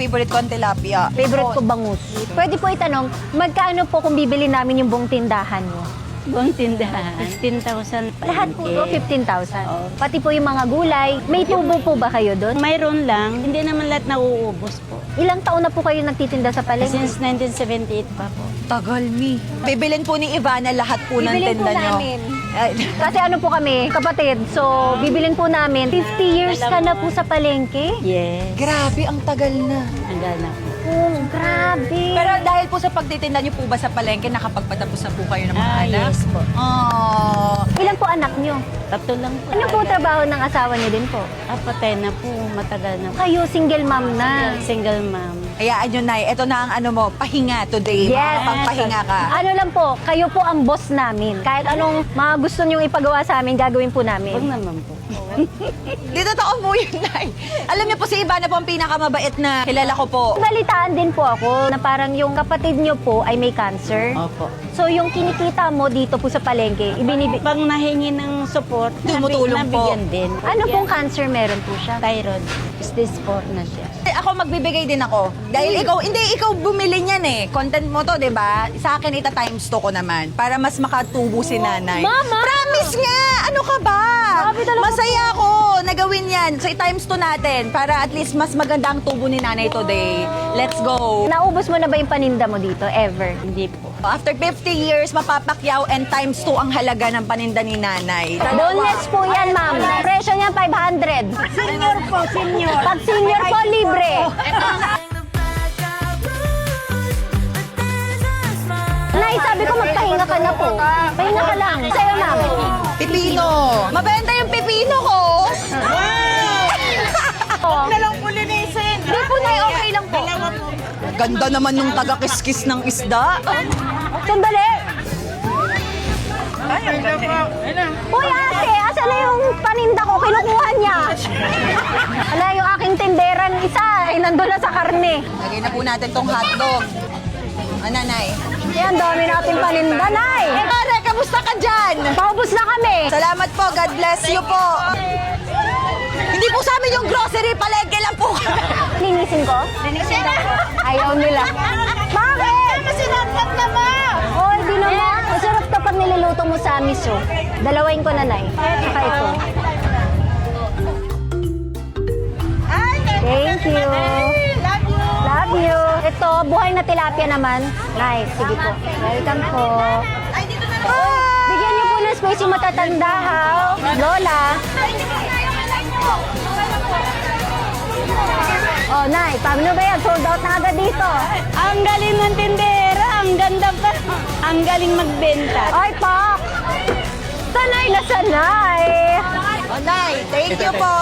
favorite ko ang tilapia. Favorite ko bangus. Pwede po itanong, magkano po kung bibili namin yung buong tindahan mo? Buong tindahan, 15,000 pa. Lahat po to, 15,000. Pati po yung mga gulay. May tubo po ba kayo doon? Mayroon lang, hindi naman lahat nauubos po. Ilang taon na po kayo nagtitinda sa palengke? Since 1978 pa po. Tagal, mi. Bibilin po ni Ivana lahat po ng Bibilin po tinda nyo. namin. Kasi ano po kami, kapatid, so bibilin po namin. 50 years ka na po sa palengke? Yes. Grabe, ang tagal na. Hanggang na po. Oh, grabe. Pero dahil po sa pagtitinda nyo po ba sa palengke, nakapagpatapos na po kayo ng mga anak? Yes po. Oh. Ilan po anak nyo? Tatlo lang po. Ano po trabaho ng asawa nyo din po? Patay na po, matagal na po. Kayo, single mom na. Single mom. Hayaan nyo, Nay. Ito na ang ano mo, pahinga today. Yes. Pagpahinga ka. Ano lang po, kayo po ang boss namin. Kahit anong mga gusto nyong ipagawa sa amin, gagawin po Huwag namin. naman po. Dito totoo mo yun, Nay. Alam niyo po si Ivana po ang pinakamabait na kilala ko po. Balitaan din po ako na parang yung kapatid nyo po ay may cancer. Opo. So yung kinikita mo dito po sa palengke, Pag nahingi ng support, Tumutulong po. nabigyan din. ano pong cancer meron po siya? Thyroid. Stage 4 na siya. Ako magbibigay din ako. Dahil ikaw bumili niyan eh. Content mo to, 'di ba? Sa akin ita times 2 ko naman para mas makatubo si nanay. Mama! Promise nga! Ano ka ba? Grabe talaga Masaya ako na gawin 'yan. So i-times 2 natin para at least mas maganda ang tubo ni nanay today. Let's go. Naubos mo na ba yung paninda mo dito? Ever? Hindi po. After 50 years, mapapakyaw and times 2 ang halaga ng paninda ni nanay. Boneless po yan, ma'am. Presyo niya 500. Senior po, senior. Pag senior po, libre. Nay, sabi ko magpahinga ka na po. Pahinga ka lang. Sa'yo, ma'am. Pipino. Mabenta yung pipino ko. Oh. lang po linisin. Hindi po, Nay. Okay lang po. Ganda naman nung taga-kiskis ng isda. Sandali. Uy, ate, asan na yung paninda ko? Kinukuha niya. Ala, yung aking tinderan isa, ay nandun na sa karne. Lagay na po natin tong hotdog. Nanay. Yan, dami natin paninda, Nay. Pare, kamusta ka dyan? Paubos na kami. Salamat po. God bless you po. Hindi po sa amin yung grocery. Palengke lang po. Linisin ko? Linisin ko. Ayaw nila. Bakit? Masinapot naman. Oh, hindi naman. Masarap kapag niluluto mo sa miso. Dalawain ko na, Nay. Saka ito. Thank you. Love you. Ito, buhay na tilapia naman. Nice. Sige po. Welcome po. Bigyan niyo po ng space yung matatanda, ha? Lola. Oh, Nay, paano ba yan? Sold out na agad dito. Ang galing ng tindera, ang ganda pa. Ang galing magbenta. Ay, Pak! Sanay na sanay. Oh, Nay, thank you po.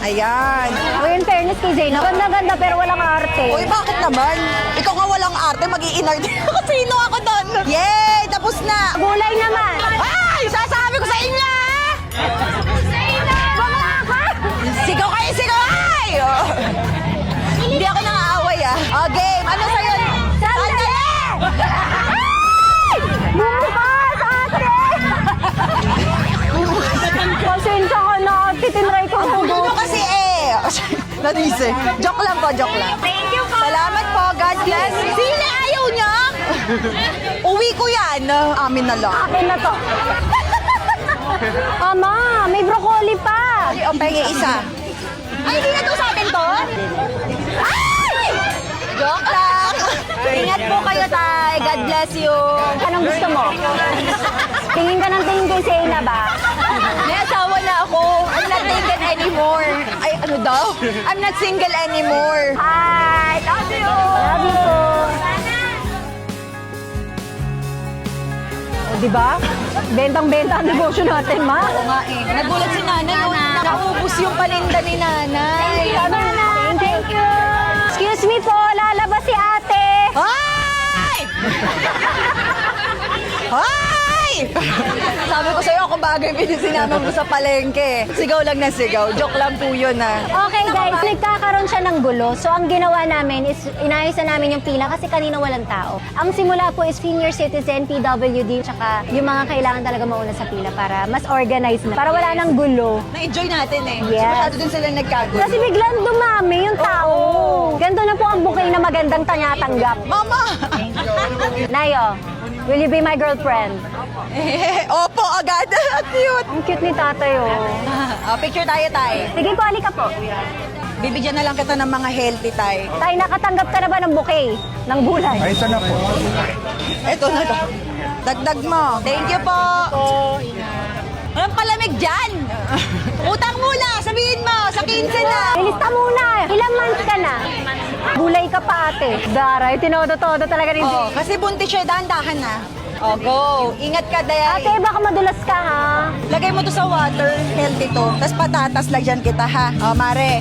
Ayan. O, in fairness kay Zayna, ganda-ganda pero walang arte. Uy, bakit naman? Ikaw nga walang arte, mag-i-inarte ako. Sino ako doon? Yay! Tapos na! Gulay naman. Ay! Sasabi ko sa inyo, ha? Bakla ka! Sigaw kayo, sigaw! Ay! Oh. Hindi ako nangaaway, ah. Oh, game. Ano sa'yo? Sandali! Ay! Bumukas, ate! Pasensya ka na, ate. Tinry ko Ang na gulo kasi eh. Nanise. Joke lang po, joke lang. Thank you po. Salamat po. God bless. Sino ayaw niya? Uwi ko yan. Amin na lang. Akin na to. Ama, may broccoli pa. Ay, o, pengi isa. Ay, hindi na to sa atin to? Ay! Joke lang. Ingat po kayo, tay. God bless you. Anong gusto mo? Tingin ka ng tingin kay Zayna ba? May asawa na ako. I'm not taken anymore. Ay, ano daw? I'm not single anymore. Hi! Love you! Love you po. O, diba? Bentang-benta ang negosyo natin, ma. Oo nga eh. Nagulat si nanay. Oh, naubos yung paninda ni nanay. Thank you. Excuse me po, lalabas si ate. Ay! Ay! Sabi ko sa'yo, ako bagay pinasinama mo sa palengke. Sigaw lang na sigaw. Joke lang po yun, ah. Okay guys, nagkakaroon siya ng gulo. So ang ginawa namin is inayos na namin yung pila kasi kanina walang tao. Ang simula po is senior citizen, PWD, tsaka yung mga kailangan talaga mauna sa pila para mas organized na. Para wala nang gulo. Na-enjoy natin eh. Yes. Masyado din sila nagkagulo. Kasi biglang dumami yung tao. Oo. Ganda magandang tinatanggap. Mama! Nayo, will you be my girlfriend? Opo, agad. Cute. Ang cute ni tatay, oh. Picture tayo, tay. Sige po, halika po. Bibigyan na lang kita ng mga healthy, tay. Tay, nakatanggap ka na ba ng bouquet? Ng gulay? Ay, ito na po. Ito na to. Dagdag mo. Thank you po. Walang palamig dyan. Utang muna. Sabihin mo. Sa 15 na. Ilista muna. Ilang months ka na? Gulay ka pa, ate. Daray, tinodo-todo talaga rin. Oh, kasi buntis siya. Dahan-dahan na. Oh, go. Ingat ka, Day. Ate, baka madulas ka, ha? Lagay mo to sa water. Healthy to. Tapos patatas, lagyan kita, ha? Oh, Mare.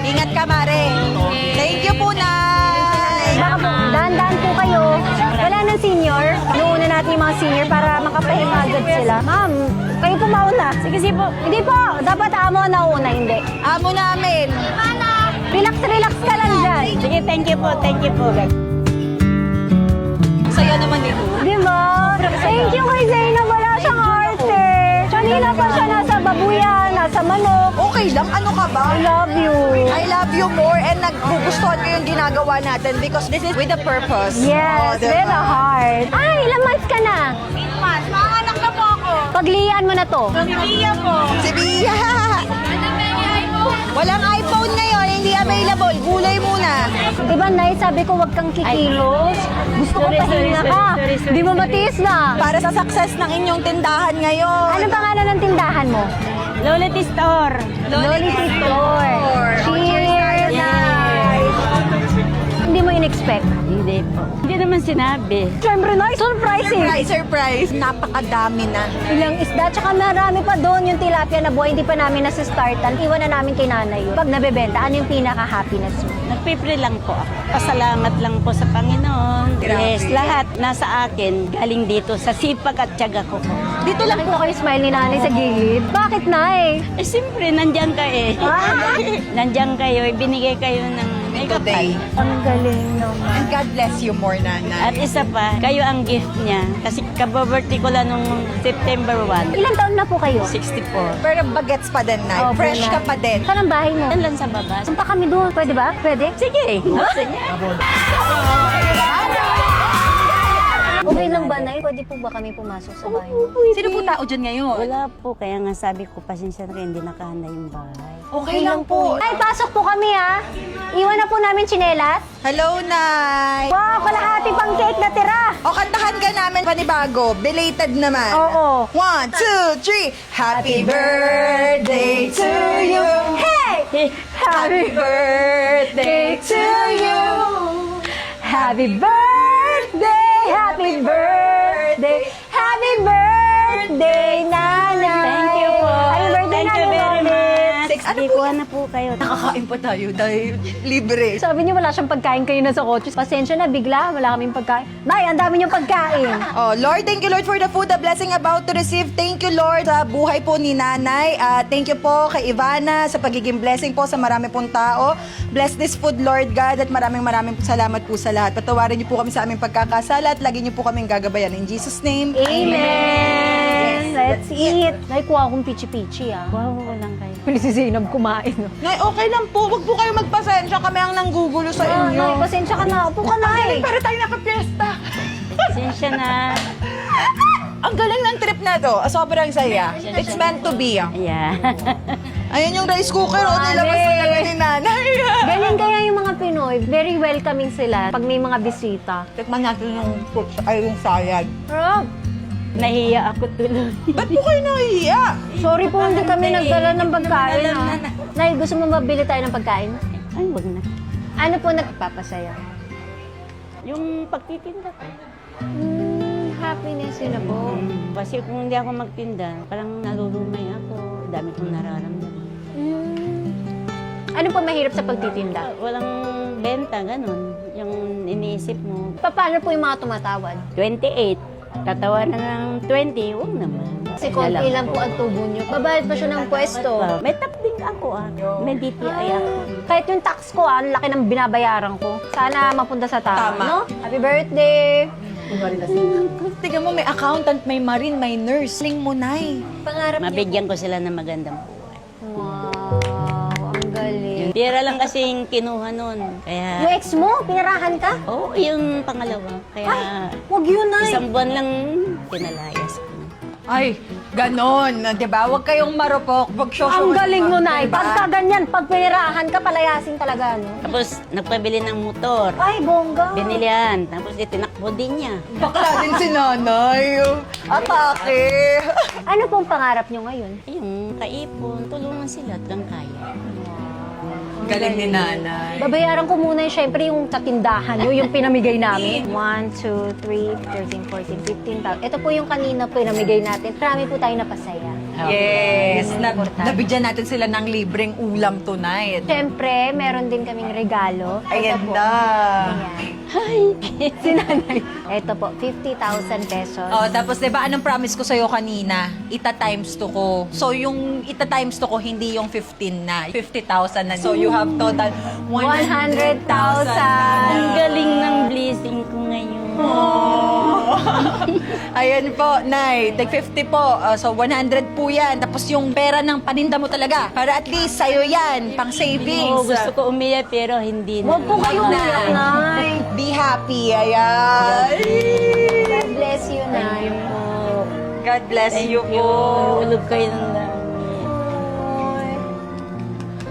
Ingat ka, Mare. Thank you po, Nay. Baka po, dahan-dahan po kayo. Wala nang senior. Nuuna natin yung mga senior para makapahinga agad sila. Ma'am, kayo po mauna. Sige po. Hindi po. Dapat amo na una, hindi. Amo namin. Relax ka lang dyan. Sige, thank you po, thank you po. Saya naman dito. Di ba? Thank you kay Zainab. Wala siyang arte. Kanina pa siya nasa babuyan, nasa manok. Okay lang. Ano ka ba? I love you. I love you more and naggugustuhan ko yung ginagawa natin because this is with a purpose. Yes, diba? with a heart. Ay, ilang months ka na? 8 months. Mga na po ako. Paglian mo na to. Sibiya po. Sibiya. Walang iPhone ngayon. Hindi available. Gulay muna. Diba, Nay, sabi ko wag kang kikilos. Gusto ko pahinga ka. Di mo matiis na. Para sa success ng inyong tindahan ngayon. Ano pangalan ng tindahan mo? Lolity Store. Lolity Store. Cheers! Nay! Hindi mo in-expect? Hindi po. Hindi naman sinabi. Siyempre, Nay, surprising. Surprise. Napakadami na. Ilang isda, tsaka marami pa doon yung tilapia na buhay, hindi pa namin nasa-startan. Iwan na namin kay nanay yun. Pag nabebenta, ano yung pinaka-happiness mo? Nagpipre lang po ako. Pasalamat lang po sa Panginoon. Grabe. Yes, lahat nasa akin. Galing dito sa sipag at tiyaga ko po. Dito lang po kayo smile ni nanay sa gilid. Bakit, Nay? Eh, siyempre, nandyan ka eh. Ah! Nandyan kayo, ibinigay kayo ng Today. Ang galing naman. And God bless you more, At Nanay. isa pa, kayo ang gift niya. Kasi kababirthday ko lang nung September 1. Ilang taon na po kayo? 64. Pero bagets pa din, Nay. Oh, Fresh Nay. ka pa din. Saan ang bahay mo? Yan lang sa baba. Punta kami doon. Pwede ba? Pwede? Sige. Sige. Okay lang ba, Nay? Pwede po ba kami pumasok sa bahay mo? Sino po tao dyan ngayon? Wala po, kaya nga sabi ko, pasensya na kayo, hindi nakahanda yung bahay. Okay lang po. Ay, pasok po kami, ha? Iwan na po namin tsinelas. Hello, Nay. Wow, kalahati pang cake na tira. O, kantahan ka namin panibago. Belated naman. Oo. 1, 2, 3. Happy birthday to you. Hey! Happy birthday to you. Happy birthday! Happy birthday! Happy birthday, Nanay! Thank you po. Happy birthday, Thank you Nanay very Lolit. much. Ano Sige, po? kuha na po kayo. Nakakain pa tayo dahil libre. Sabi niyo wala siyang pagkain kayo na sa kotse. Pasensya na, bigla. Wala kaming pagkain. Nay, ang dami niyong pagkain. Oh, Lord, thank you, Lord, for the food, the blessing about to receive. Thank you, Lord, sa buhay po ni Nanay. Thank you po kay Ivana sa pagiging blessing po sa marami pong tao. Bless this food, Lord God, at maraming salamat po sa lahat. Patawarin niyo po kami sa aming pagkakasala at lagi niyo po kaming gagabayan. In Jesus' name, Amen! Let's eat. Nay, kuha akong pichi-pichi, ah. Kuha ko lang kayo. Pwede si Zainab kumain. No? Nay, okay lang po. Huwag po kayo magpasensya. Kami ang nanggugulo sa inyo. Nay, pasensya ka na. Upo ka, Nay. Para tayo nakapiesta. Pasensya na. Ang galing ng trip na to. Sobrang saya. It's meant to be. Yeah. Ayun yung rice cooker. O, nilabas na naman ni Nanay. Ganyan kaya yung mga Pinoy. Very welcoming sila pag may mga bisita. Tikman natin yung fruits ay yung salad. Rob, Nahiya ako tuloy. Ba't po kayo nahihiya? sorry po hindi kami nagdala ng pagkain. Ha? Nay, gusto mo mabili tayo ng pagkain? Ay, wag na. Ano po nagpapasaya? Yung pagtitinda ko. Happiness yun na po. Kasi kung hindi ako magtinda, parang nalulumay ako. Dami kong nararamdaman. Ano po mahirap sa pagtitinda? Walang benta, ganun. Yung iniisip mo. Paano po yung mga tumatawad? 28. Tatawaran ng 20, huwag naman. Kasi konti lang po ang tubo nyo. Babayad pa siya ng pwesto. May tapding ako May DTI ako. Kahit yung tax ko, ang laki ng binabayaran ko. Sana mapunta sa tama. Tama. No? Happy birthday! Tingnan mo, may accountant, may marine, may nurse. Ling mo, Nay. Pangarap niya. Mabigyan ko sila ng magandang buhay. Wow, ang galing. Pera lang kasing kinuha nun. Yung Kaya, ex mo, pinarahan ka? oh, yung pangalawa. Kaya, Huwag yun, Nay. isang buwan lang pinalayas ko. Ay, ganon. Diba? Huwag kayong marupok. Ang galing mo, Nay. Pagka ganyan, pag pinarahan ka, palayasin talaga, no? Tapos, nagpabili ng motor. Ay, bongga. Binilihan. Tapos, itinakbo din niya. Bakla din si nanay. Atake. Ano pong pangarap nyo ngayon? Yung kaipon, tulungan sila hanggang kaya. Galing ni nanay. Babayaran ko muna syempre yung sa tindahan nyo, yung pinamigay namin. 1, 2, 3, 13, 14, 15. Ito po yung kanina pinamigay natin. Marami po tayo napasaya. Yes. Importante. Nabigyan natin sila ng libreng ulam tonight. Siyempre, meron din kaming regalo. Ayan Ito po. na. Ayan. Si nanay. Ito po, 50,000 pesos. Oh, tapos 'di ba anong promise ko sa'yo kanina? Ita-times 2 ko. So yung ita-times 2 ko hindi yung 15 na, 50,000 na. So you have total 100,000. Ang galing ng blessing ko ngayon. Oh. Ayan po, Nay. Tag 50 po. So 100 po 'yan. Tapos yung pera ng paninda mo talaga. Para at least sa'yo 'yan, pang savings. Oo, gusto ko umiyak pero hindi na. Huwag po kayong umiyak, Nay. Be happy. Ayan. God bless you, Nay. po. God bless Thank you you. po. Ulog kayo ng dami.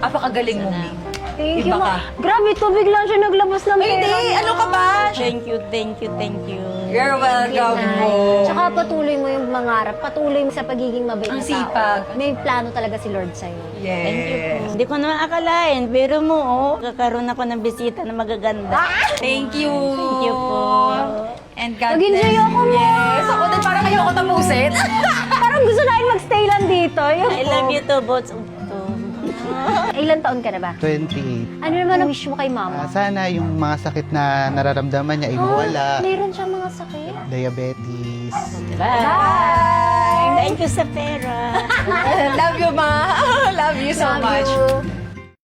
Apakagaling mo, Mi. Thank you, Iba ka. ma. Grabe, tubig lang siya naglabas ng pera. Hindi, ano ka ba? Thank you, thank you, thank you. You're welcome Nay. po. Tsaka patuloy mo yung mangarap, patuloy mo sa pagiging mabait Ang na tao. sipag. May plano talaga si Lord sa'yo. Yes. Thank you po. Hindi ko naman akalain, pero mo, oh, kakaroon ako ng bisita na magaganda. Thank you. Thank you po. And God Mag-enjoy bless. ako, Ma. Yes. Ako din parang ayoko tapusin. Parang gusto namin magstay lang dito. Yun I po. love you too, both of to. Ilan taon ka na ba? 28. Ano naman ang wish mo kay mama? Sana yung mga sakit na nararamdaman niya ay mawala. Meron siya mga sakit. Diabetes. Bye! Thank you sa pera. Love you, Ma. Love you so Love much. you.